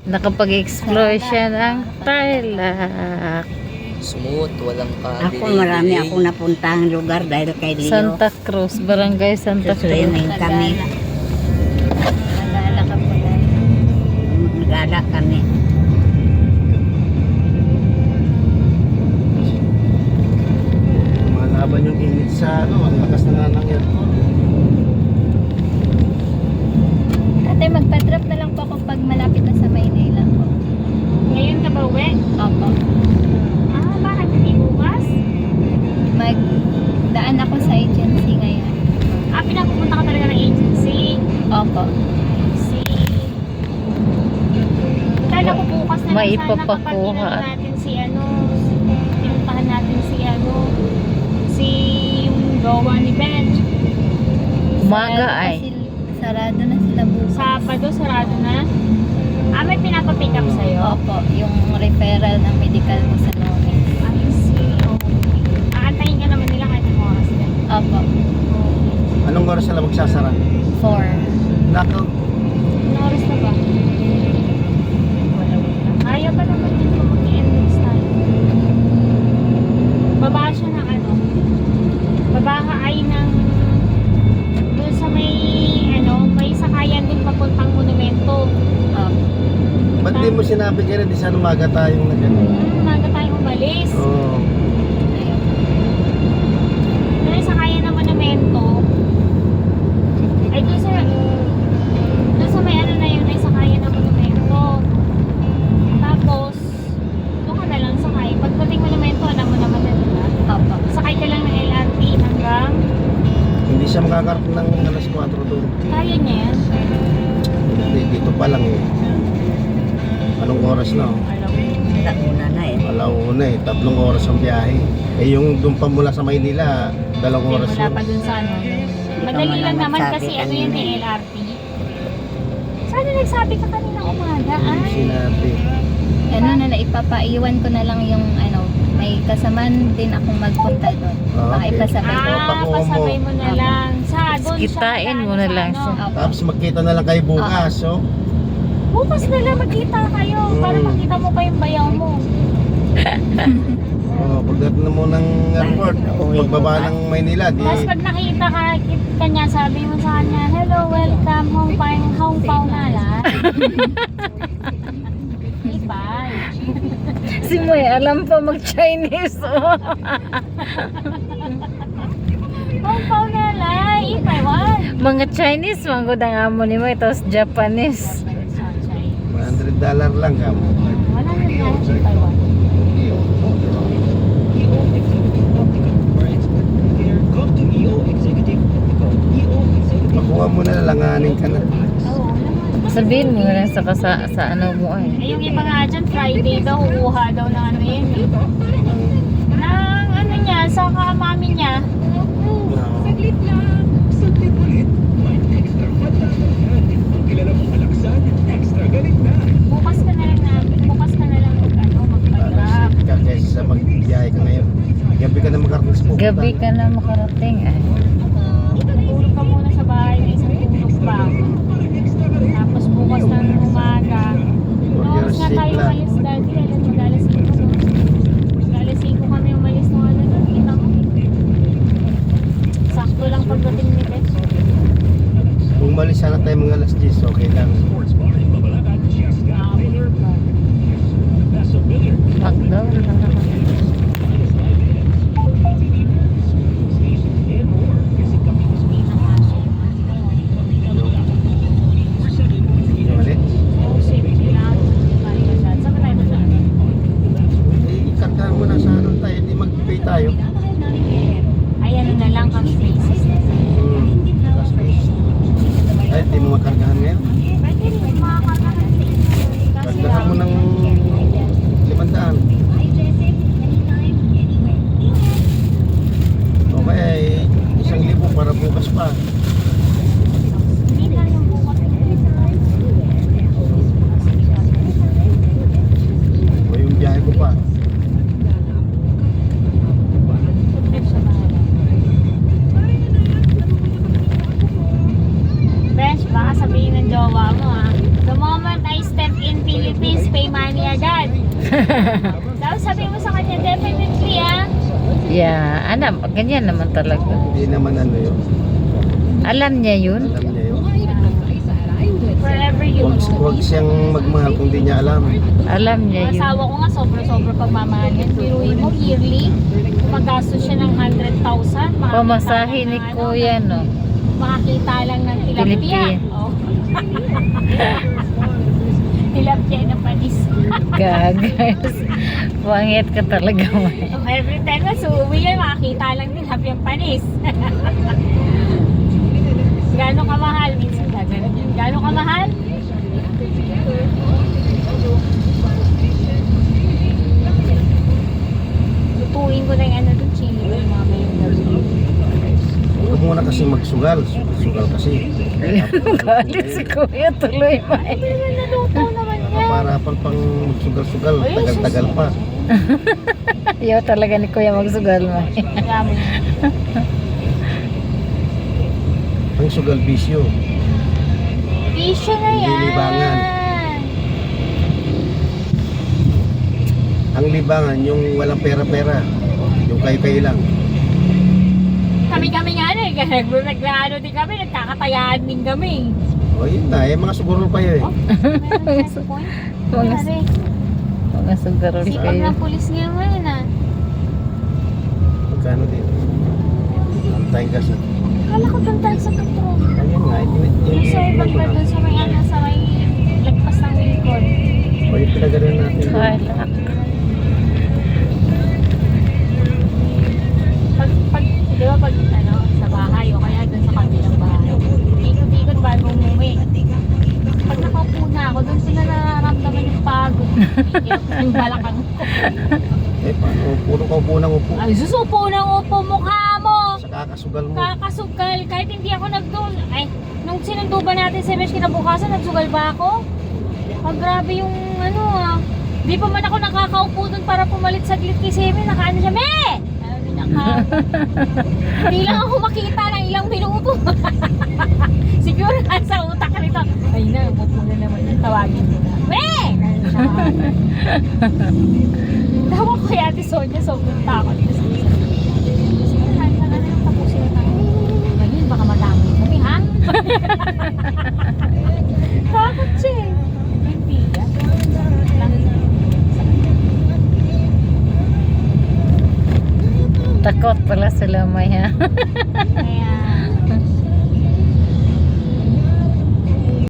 Nakapag-explore siya ng Tarlac. Smooth, walang Ako marami akong napuntahang lugar dahil kay Leo. Santa Cruz, Barangay Santa Sa Cruz. swimming kami. Nagala ka pala. Nagala kami. Malaban yung init sa ang lakas na nangyari. Ate, magpa-drop na lang po ako pag malapit na sa Maynila po. Ngayon ka ba uwi? Opo. Bakit hindi bukas? Magdaan ako sa agency ngayon. Pinapupunta ka talaga ng agency. Opo. Si... Kala ko bukas na May lang sana kapag ipapakuha. tinanong natin pinuntahan natin si yung gawa ni Ben. Umaga ay. Sarado na sila bukas. Sabado, sarado na. May pinapapick up sa'yo? Opo, yung referral ng medical ko sa Nomis. I see. Okay. Aantayin ka naman nila kahit anong oras din. Opo. Anong oras sila magsasara? 4. Nako. Anong oras na ba? Ayaw pa naman din po mag-end next time. Baba siya ng babaha ay ng doon sa may sakayan din papuntang monumento. Ba't di mo sinabi kaya di sana umaga tayong nagano? Umaga tayong umalis. Oo. Doon yung sakayan ng monumento. Ay doon sa may na yun, may sakayan ng monumento. Tapos, doon ka na lang sakay. Pagdating monumento, alam mo naman na diba? Opo. Sakay ka lang ng LRT hanggang Hindi siya makakarating ng alas 4 doon. kaya niya yan. Hindi, dito pa lang eh. Anong oras na? Alam mo. Nauna na eh. Alauna eh, 3 oras ang biyahe. Eh yung doon pa mula sa Maynila, 2 oras Wala yun. pa dun sa Madali lang naman kasi yun eh, LRT. Sana nagsabi ka kanina umaga Sinabi. Na ipapaiwan ko na lang yung may kasamaan din akong magpunta doon. Baka Okay. ipasabay ko. pasabay mo na lang. Doon Kitain mo na lang siya. Opo. Tapos magkita na lang kayo bukas, so. Bukas na lang magkita kayo para makita mo pa yung bayaw mo. Pagdating na mo ng airport, pagbaba ng Maynila, di Tapos pag nakita ka niya, sabi mo sa kanya, hello, welcome, home pao na lang. Bye. Si Moy, alam pa mag-Chinese. Oh. Home pao na lang, Taiwan. Mga Chinese, manggod ang amo ni Moy, tapos Japanese. $100 lang ka mo. Wala na lang sa Taiwan. Makuha mo na, langanin ka na. Oo. Sabihin mo lang sa ano mo ay. Yung iba nga dyan, Friday daw, kukuha daw ng yun eh. Ng niya, sa mami niya. Bukas ka na lang magpa-drop. Kaysa sa magbiyahe ka ngayon. Gabi ka na makarating sa pupunta. Gabi ka na makarating ay. Tulog ka muna sa bahay, may isang tulog pa. Tapos bukas ng umaga. Oras na tayo umalis, daddy. Alam mo, alas 5, no? Alas 5 kami umalis ng kita mo. Sakto lang pagdating ni Beth. Kung malis sana tayo mga alas 10, okay lang. Lockdown na naman. Ulit. Ikargahan mo na sa ano tayo, hindi mag-pay tayo. Ayan na lang kami spaces. Ay, hindi mo makargahan ngayon. Pwede rin, makakakaroon sa Kargahan mo ng 500. Okay, 1,000 para bukas pa. Hindi na yung bukas. O yung biyahe ko pa. Tapos sabi mo sa kanya, definitely Yeah, ganyan naman talaga. Hindi naman ano yun. Alam niya yun. Alam niya yun. forever you Huwag siyang magmahal kung di niya alam. Alam niya Ang yun. asawa ko nga sobra-sobra pagmamahal yan. Biruin mo, yearly, gumagastos siya ng 100,000. Makakita Pamasahe lang ni ng Kuya, no? Makakita lang ng tilapia. Tilapia. Oh. Tilapia na panis. Gagas. Pangit ka talaga, May. Every time na suwi yan, makakita lang tilapia panis. Gano'ng kamahal? Minsan gano'n yun. Gano'ng kamahal? Lutuin ko na yung ano doon, chili oil mamaya yung gabi. Huwag muna kasi magsugal. Sugal kasi. Galit si Kuya tuloy, May. Hindi naman naluto naman yan. Kaparapan pang magsugal-sugal. Ay, Tagal-tagal pa. Ayaw talaga ni Kuya magsugal, May. Kaya mo yun. Ang sugal bisyo. Bisyo na Hindi yan. libangan. Ang libangan, yung walang pera-pera. Yung kayo-kayo lang. Kami-kami nga na eh. Nag-ano din kami, nagkakatayaan din kami. O yun na, mga sugurol pa yun. Meron checkpoint. Mga, Pare, mga sugarol sipag kayo. ng pulis ngayon ngayon ah. Magkano din? Antayin kasi. Akala ko doon tayo sa patrol. Ayun nga, Yung server ko ba na. doon sa may ano, sa may lagpas ng Wilcon. O yung pinagalan natin. Wala. Di ba pag ano, sa bahay o kaya doon sa kabilang bahay. Ikot-ikot bago umuwi. Pag nakaupo na ako, doon sila nararamdaman yung pagod. Yung balakang ko. Eh, paano? Puro ka upo ng upo. Ay, susupo ng upo mukha mo. Sa kakasugal mo. Kakasugal. Kahit hindi ako nagdul. Ay, nung sinundo ba natin sa Mesh kinabukasan, nagsugal ba ako? Pag grabe yung ano ah. Di pa man ako nakakaupo dun para pumalit saglit kay Semi. Nakaano siya, Me! Sabi hindi lang ako makita ng ilang minuto. Siguro sa utak nito. Ay na, upo na naman yung tawagin nila. Me! Ganun siya. Tawa ko kay Ate Sonia, sobrang takot. Sige, kahit na lang tapusin na tayo. Ngayon, baka madami kami, ha? Takot siya eh. Hindi, Takot pala sila, May, ha? Kaya,